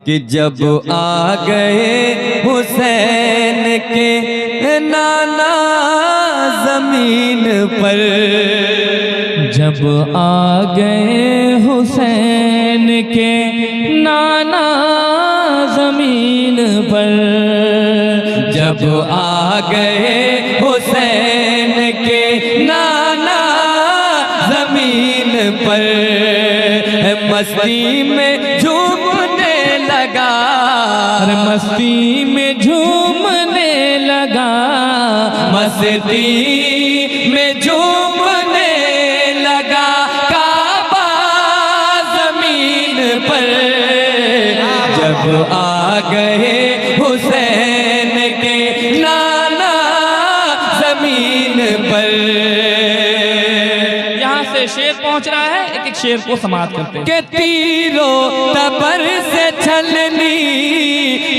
कि जब आ गए हुसैन के नाना जमीन पर, जब आ गए हुसैन के नाना जमीन पर, जब आ गए हुसैन के नाना जमीन पर, मस्ती में झूमने लगा, मस्ती में झूमने लगा, मस्ती में झूमने लगा, काबा जमीन पर। जब आ गए हुसैन के नाना जमीन पर। यहाँ से शेर पहुंच रहा है, एक एक शेर को समाप्त करते हैं। के तीरों तबर से छलनी,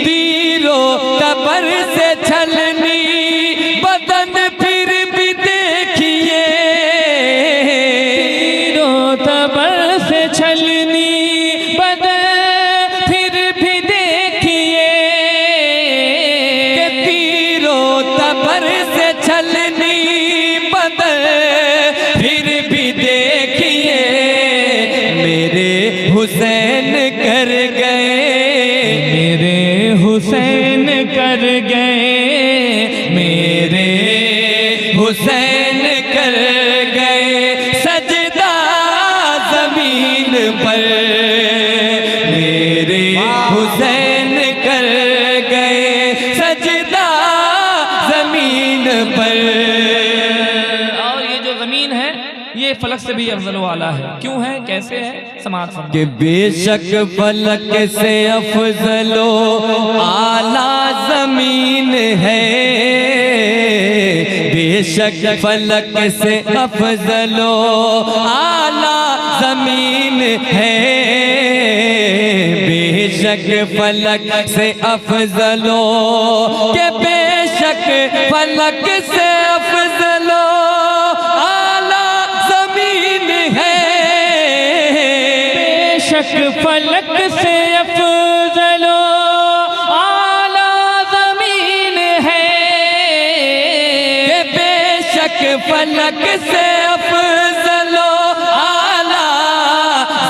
तीरों तबर से छलनी, बदन फिर भी देखिए, तीरों तबर से छलनी, बदन फिर भी देखिए, के तीरों तबर से छलनी, बदन फिर भी देखिए, मेरे हुसैन कर गए, मेरे हुसैन कर गए, मेरे हुसैन कर गए सजदा जमीन पर, मेरे हुसैन कर गए सजदा जमीन पर। और ये जो जमीन है ये फलक से भी अफजल वाला है। क्यों है, कैसे है, समाप्त फरमाइए। कि बेशक फलक से अफजलो आला जमीन है, बेशक फलक से अफजलो आला जमीन है, बेशक फलक से अफजलो, के बेशक फलक से अफजलो आला जमीन है, बेशक फलक से अफजलो आला जमीन है, बेशक फलक से अफजलो आला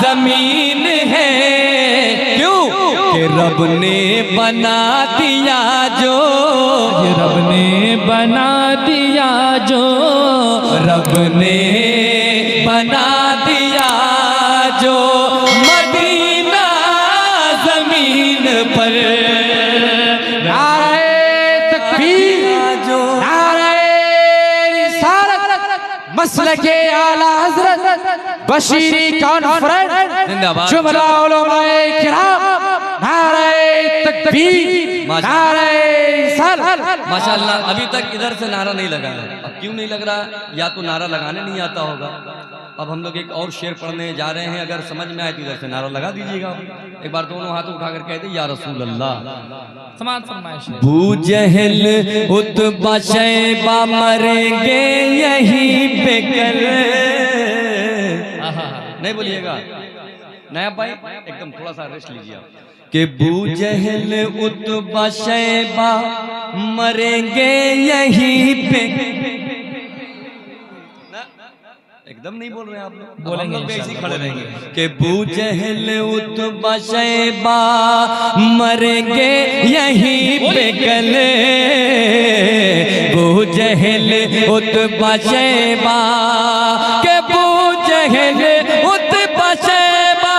जमीन है। क्यों कि रब ने बना दिया जो, रब ने बना दिया जो, रब ने बना दिया जो मदीना जमीन पर। नारे तकबीर, नारे रिसालत, मसलके आला हज़रत बशीरी कॉन्फ्रेंस, जिंदाबाद। जुमला उलमाए किराम, नारे तकबीर, नारे रिसालत। माशाअल्लाह, अभी तक इधर से नारा नहीं लगा है। अब क्यों नहीं लग रहा? या तो नारा लगाने नहीं आता होगा। अब हम लोग एक और शेर पढ़ने जा रहे हैं, अगर समझ में आए तो इधर से नारा लगा दीजिएगा। एक बार दोनों हाथ उठाकर कह दे या रसूल अल्लाह। समाप्त फरमाइए। बू जहल उतबा शैबा मरेंगे यहीं पे कल। नहीं बोलिएगा, नया भाई एकदम थोड़ा सा रेस्ट लीजिए आप। कि बू जहल उतबा शैबा मरेंगे यहीं पे, एकदम नहीं बोल रहे हैं आप लोग, बोलेंगे, हम लोग ऐसे ही खड़े रहेंगे। कि बू जहल उतबा शैबा मरेंगे यहीं पे कल, बू जहल उतबा शैबा, के बू जहल उतबा शैबा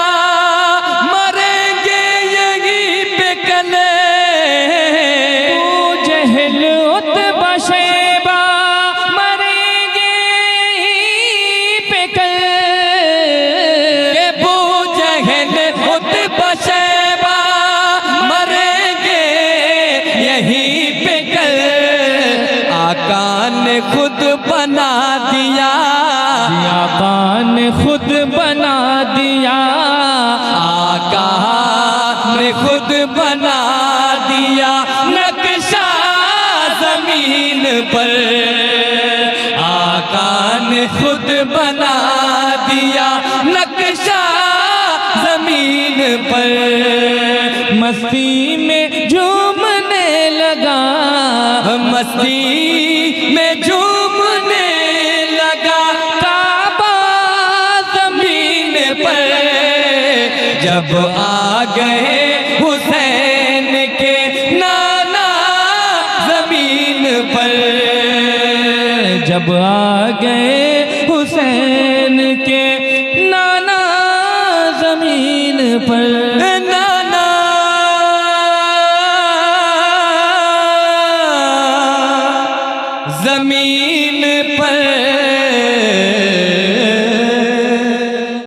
मरेंगे यहीं पे कल, बू जहल उतबा शैबा मरेंगे यहीं पे कल, के बू जहल उतबा शैबा मरेंगे यहीं पे कल। आका ने खुद बना दिया, आका ने खुद बना दिया, आका ने खुद बना दिया नक्शा जमीन पर, आका ने खुद बना दिया नक्शा जमीन पर। मस्ती में झूमने लगा, मस्ती में झूमने लगा, काबा जमीन पर जब आ गए हुसैन के नाना जमीन पर, जब आ गए हुसैन के नाना जमीन पर। नाना जमीन